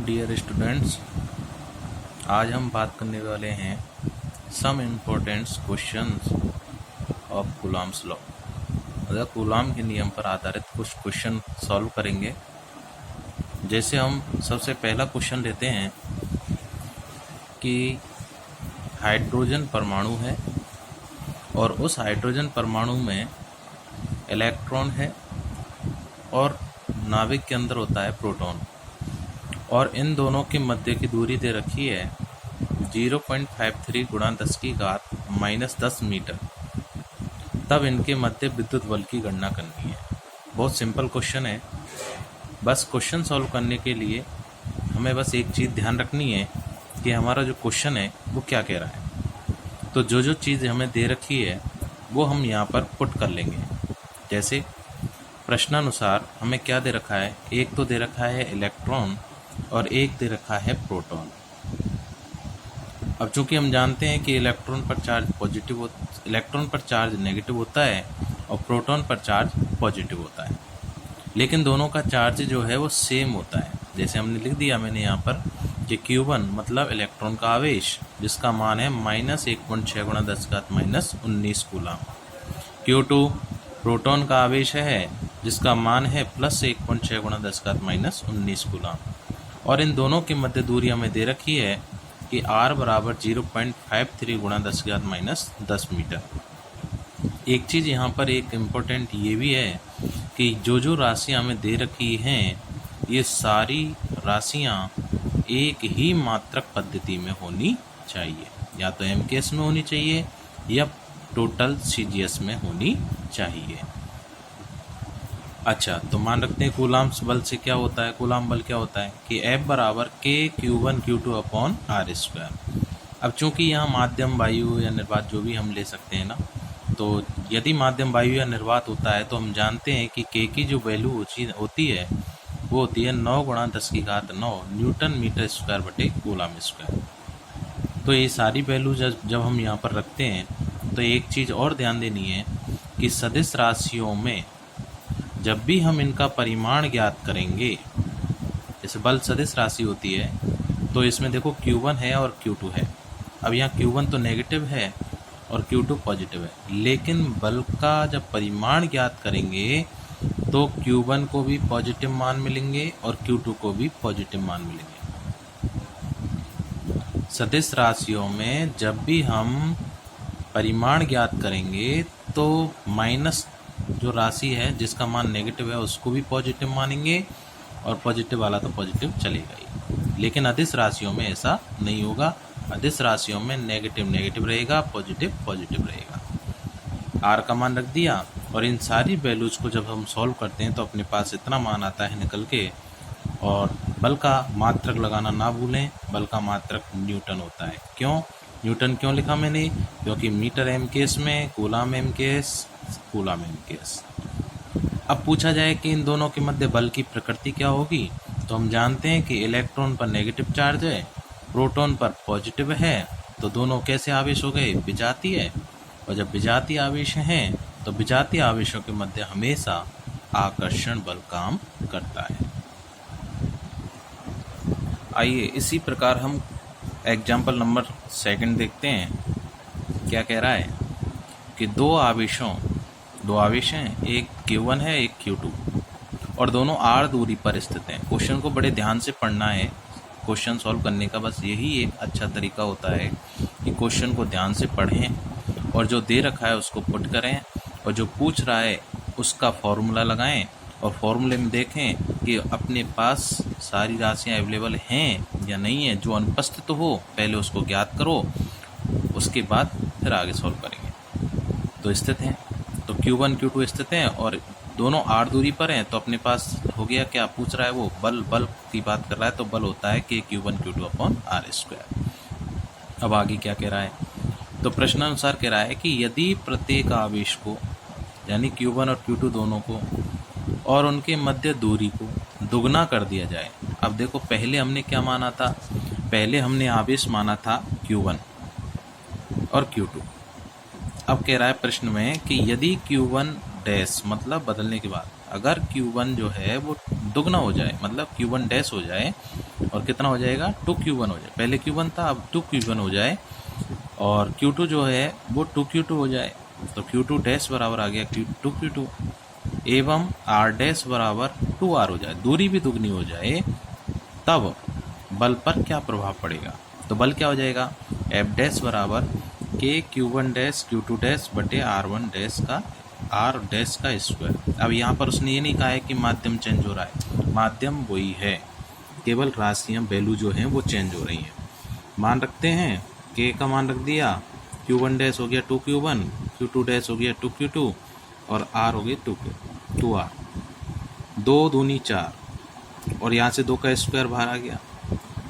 Dear students, आज हम बात करने वाले हैं some important questions of Coulomb's law. मतलब कूलॉम के नियम पर आधारित कुछ क्वेश्चन सॉल्व करेंगे। जैसे हम सबसे पहला क्वेश्चन लेते हैं कि हाइड्रोजन परमाणु है और उस हाइड्रोजन परमाणु में इलेक्ट्रॉन है और नाभिक के अंदर होता है प्रोटॉन, और इन दोनों के मध्य की दूरी दे रखी है 0.53 × 10⁻⁻10 मीटर। तब इनके मध्य विद्युत बल की गणना करनी है। बहुत सिंपल क्वेश्चन है। बस क्वेश्चन सॉल्व करने के लिए हमें बस एक चीज़ ध्यान रखनी है कि हमारा जो क्वेश्चन है वो क्या कह रहा है। तो जो जो चीज़ हमें दे रखी है वो हम यहाँ पर पुट कर लेंगे। जैसे प्रश्नानुसार हमें क्या दे रखा है, एक तो दे रखा है इलेक्ट्रॉन और एक दे रखा है प्रोटॉन। अब चूंकि हम जानते हैं कि इलेक्ट्रॉन पर चार्ज नेगेटिव होता है और प्रोटॉन पर चार्ज पॉजिटिव होता है, लेकिन दोनों का चार्ज जो है वो सेम होता है। जैसे हमने लिख दिया मैंने यहाँ पर कि Q1 मतलब इलेक्ट्रॉन का आवेश, जिसका मान है -1.6 × 10⁻⁻19 कूलम। Q2 प्रोटॉन का आवेश है, जिसका मान है +1.6 × 10⁻19 कूलम। और इन दोनों के मध्य दूरी हमें दे रखी है कि R बराबर 0.53 × 10⁻10 मीटर। एक चीज़ यहाँ पर एक इम्पोर्टेंट ये भी है कि जो जो राशियाँ हमें दे रखी हैं ये सारी राशियाँ एक ही मात्रक पद्धति में होनी चाहिए, या तो MKS में होनी चाहिए या टोटल CGS में होनी चाहिए। अच्छा, तो मान रखते हैं कूलॉम्स बल से क्या होता है, कूलॉम बल क्या होता है कि F बराबर K(Q1Q2)/R²। अब चूंकि यहाँ माध्यम वायु या निर्वात जो भी हम ले सकते हैं ना, तो यदि माध्यम वायु या निर्वात होता है तो हम जानते हैं कि K की जो वैल्यू होती है वो होती है 9 × 10⁹ न्यूटन मीटर स्क्वायर बटे कूलॉम स्क्वायर। तो ये सारी वैल्यू जब हम यहाँ पर रखते हैं तो एक चीज़ और ध्यान देनी है कि सदिश राशियों में जब भी हम इनका परिमाण ज्ञात करेंगे, जैसे बल सदिश राशि होती है तो इसमें देखो Q1 है और Q2 है। अब यहाँ Q1 तो नेगेटिव है और Q2 पॉजिटिव है, लेकिन बल का जब परिमाण ज्ञात करेंगे तो Q1 को भी पॉजिटिव मान मिलेंगे और Q2 को भी पॉजिटिव मान मिलेंगे। सदिश राशियों में जब भी हम परिमाण ज्ञात करेंगे तो माइनस जो राशि है जिसका मान नेगेटिव है उसको भी पॉजिटिव मानेंगे और पॉजिटिव वाला तो पॉजिटिव चलेगा ही। लेकिन अदिश राशियों में ऐसा नहीं होगा। अदिश राशियों में नेगेटिव नेगेटिव रहेगा, पॉजिटिव पॉजिटिव रहेगा। R का मान रख दिया और इन सारी वैल्यूज को जब हम सॉल्व करते हैं तो अपने पास इतना मान आता है निकल के। और बल का मात्रक लगाना ना भूलें, बल का मात्रक न्यूटन होता है। क्यों न्यूटन क्यों लिखा मैंने, क्योंकि मीटर MKS में कूलॉम MKS कूलॉम MKS। अब पूछा जाए कि इन दोनों के मध्य बल की प्रकृति क्या होगी, तो हम जानते हैं कि इलेक्ट्रॉन पर नेगेटिव चार्ज है, प्रोटॉन पर पॉजिटिव है, तो दोनों कैसे आवेश हो गए, विजातीय है। और जब विजातीय आवेश हैं तो विजातीय आवेशों के मध्य हमेशा आकर्षण बल काम करता है। आइए इसी प्रकार हम एग्जाम्पल नंबर 2 देखते हैं। क्या कह रहा है कि दो आवेश हैं, एक Q1 है एक Q2, और दोनों R दूरी पर स्थित हैं। क्वेश्चन को बड़े ध्यान से पढ़ना है। क्वेश्चन सॉल्व करने का बस यही एक अच्छा तरीका होता है कि क्वेश्चन को ध्यान से पढ़ें और जो दे रखा है उसको पुट करें, और जो पूछ रहा है उसका फॉर्मूला लगाएं और फॉर्मूले में देखें कि अपने पास सारी राशियाँ अवेलेबल हैं या नहीं है। जो अनुपस्थित हो पहले उसको ज्ञात करो, उसके बाद फिर आगे सॉल्व करेंगे। तो स्थित हैं, तो Q1 Q2 स्थित हैं और दोनों R दूरी पर हैं, तो अपने पास हो गया क्या पूछ रहा है वो बल की बात कर रहा है, तो बल होता है K(Q1Q2)/R²। अब आगे क्या कह रहा है, तो प्रश्नानुसार कह रहा है कि यदि प्रत्येक आवेश को यानी Q1 और Q2 दोनों को और उनके मध्य दूरी को दुगना कर दिया जाए। अब देखो पहले हमने क्या माना था, पहले हमने आवेश माना था Q1 और Q2। अब कह रहा है प्रश्न में कि यदि Q1 डैश मतलब बदलने के बाद अगर Q1 जो है वो दुगना हो जाए, मतलब Q1 डैश हो जाए और कितना हो जाएगा 2Q1 हो जाए। पहले Q1 था, अब 2Q1 हो जाए और Q2 जो है वो 2Q2 हो जाए। तो Q2 डैश बराबर आ गया 2Q2 एवं R डैश बराबर 2R हो जाए, दूरी भी दुगनी हो जाए, तब बल पर क्या प्रभाव पड़ेगा। तो बल क्या हो जाएगा, F डैश बराबर K Q1 dash Q2 dash बटे R1 डैश का R डैश का स्क्वायर। अब यहाँ पर उसने ये नहीं कहा है कि माध्यम चेंज हो रहा है, माध्यम वही है, केवल राशियाँ वैल्यू जो हैं वो चेंज हो रही हैं। मान रखते हैं, K का मान रख दिया, Q1 डैश हो गया 2Q1, Q2 डैश हो गया 2Q2 और R हो गया 2R, 2 दूनी 4 और यहाँ से 2 का स्क्वायर बाहर आ गया,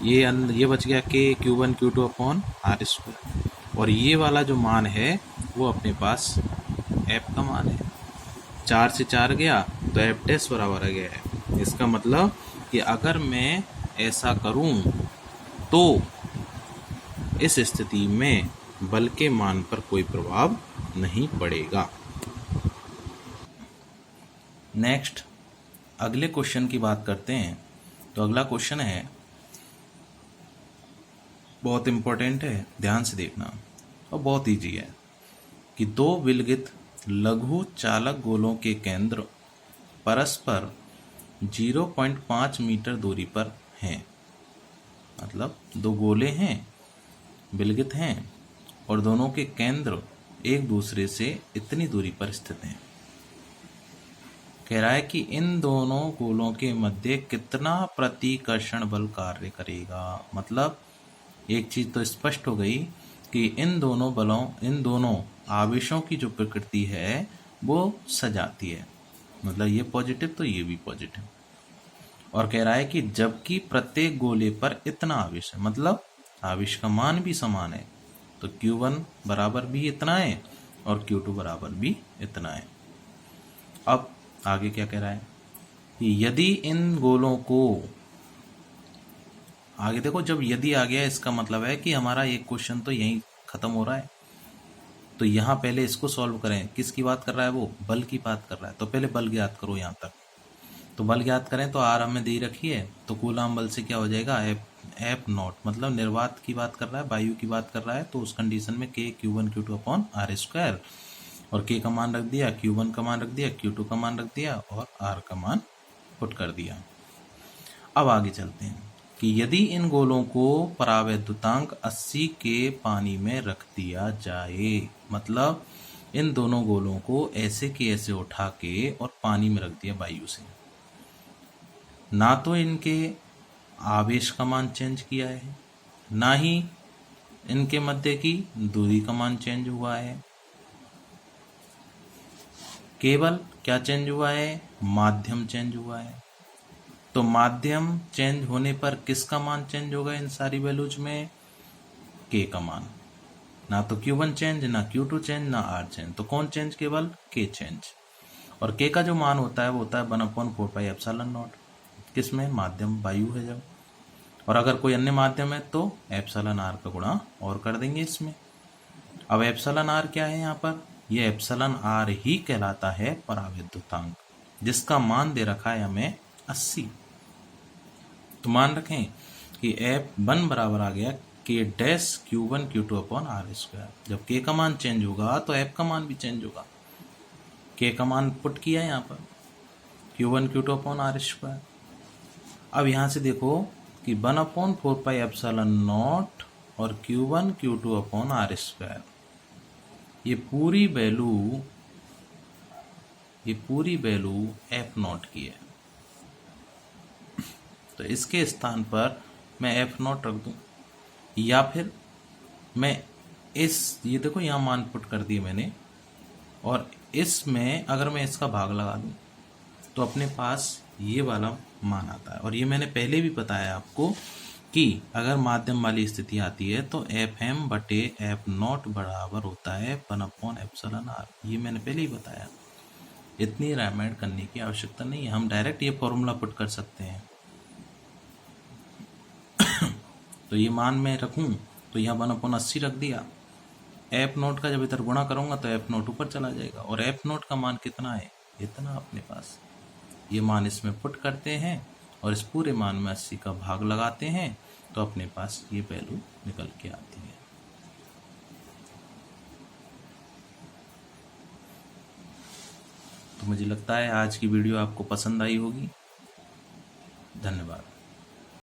ये बच गया K Q1 Q2 upon R square. और ये वाला जो मान है वो अपने पास F का मान है, 4 से 4 गया तो F डैश बराबर आ गया है। इसका मतलब कि अगर मैं ऐसा करूं तो इस स्थिति में बल के मान पर कोई प्रभाव नहीं पड़ेगा। नेक्स्ट अगले क्वेश्चन की बात करते हैं। तो अगला क्वेश्चन है, बहुत इंपॉर्टेंट है, ध्यान से देखना और बहुत इजी है, कि दो विलगित लघु चालक गोलों के केंद्र परस्पर 0.5 मीटर दूरी पर हैं। मतलब दो गोले हैं, विलगित हैं और दोनों के केंद्र एक दूसरे से इतनी दूरी पर स्थित हैं। कह रहा है कि इन दोनों गोलों के मध्य कितना प्रतिकर्षण बल कार्य करेगा। मतलब एक चीज तो स्पष्ट हो गई कि इन दोनों आवेशों की जो प्रकृति है वो सजाती है, मतलब ये पॉजिटिव तो ये भी पॉजिटिव। और कह रहा है कि जबकि प्रत्येक गोले पर इतना आवेश है, मतलब आवेश का मान भी समान है, तो Q1 बराबर भी इतना है और Q2 बराबर भी इतना है। अब आगे क्या कह रहा है कि यदि इन गोलों को, आगे देखो, जब यदि आ गया इसका मतलब है कि हमारा एक क्वेश्चन तो यहीं खत्म हो रहा है। तो यहाँ पहले इसको सॉल्व करें, किसकी बात कर रहा है, वो बल की बात कर रहा है। तो पहले बल ज्ञात करो यहाँ तक। तो बल ज्ञात करें तो आर हमें दे रखी है, तो कूलाम बल से क्या हो जाएगा, एफ नॉट, मतलब निर्वात की बात कर रहा है, वायु की बात कर रहा है। तो उस कंडीशन में K Q1 Q2 upon R square, और K का मान रख दिया, Q1 का मान रख दिया, Q2 का मान रख दिया और R का मान पुट कर दिया। अब आगे चलते हैं कि यदि इन गोलों को परावैद्युतांक 80 के पानी में रख दिया जाए, मतलब इन दोनों गोलों को ऐसे के ऐसे उठा के और पानी में रख दिया वायु से, ना तो इनके आवेश का मान चेंज किया है, ना ही इनके मध्य की दूरी का मान चेंज हुआ है, केवल क्या चेंज हुआ है, माध्यम चेंज हुआ है। तो माध्यम चेंज होने पर किसका मान चेंज होगा इन सारी वैल्यूज में, K का मान। ना तो Q1 चेंज, ना Q2 चेंज, ना R चेंज, तो कौन चेंज, केवल K चेंज। और K का जो मान होता है वो होता है 1/4πε0, किसमें, माध्यम वायु है जब। और अगर कोई अन्य माध्यम है तो εr का गुणा और कर देंगे इसमें। अब εr क्या है यहाँ पर, ये εr ही कहलाता है परावैद्युतांक, जिसका मान दे रखा है हमें 80। तो मान रखें कि F1 बराबर आ गया K dash Q1 Q2 upon R square. जब K का मान चेंज होगा तो F का मान भी चेंज होगा। K का मान पुट किया यहाँ पर, Q1 Q2 upon R square. अब यहाँ से देखो कि 1/4πε0 और Q1 Q2 upon R square, ये पूरी वैल्यू F0 की है। तो इसके स्थान पर मैं F0 रख दूं, या फिर मैं ये देखो यहाँ मान पुट कर दिए मैंने, और इसमें अगर मैं इसका भाग लगा दूं तो अपने पास ये वाला मान आता है। और ये मैंने पहले भी बताया आपको कि अगर माध्यम वाली स्थिति आती है तो Fm बटे F0 बराबर होता है 1/εr। ये मैंने पहले ही बताया, इतनी रामायण करने की आवश्यकता नहीं है, हम डायरेक्ट ये फॉर्मूला पुट कर सकते हैं। तो ये मान मैं रखूं तो यहाँ 1/80 रख दिया, F0 का जब इधर गुणा करूंगा तो F0 ऊपर चला जाएगा, और F0 का मान कितना है, इतना अपने पास। ये मान इसमें पुट करते हैं और इस पूरे मान में 80 का भाग लगाते हैं तो अपने पास ये वैल्यू निकल के आती है। तो मुझे लगता है आज की वीडियो आपको पसंद आई होगी। धन्यवाद।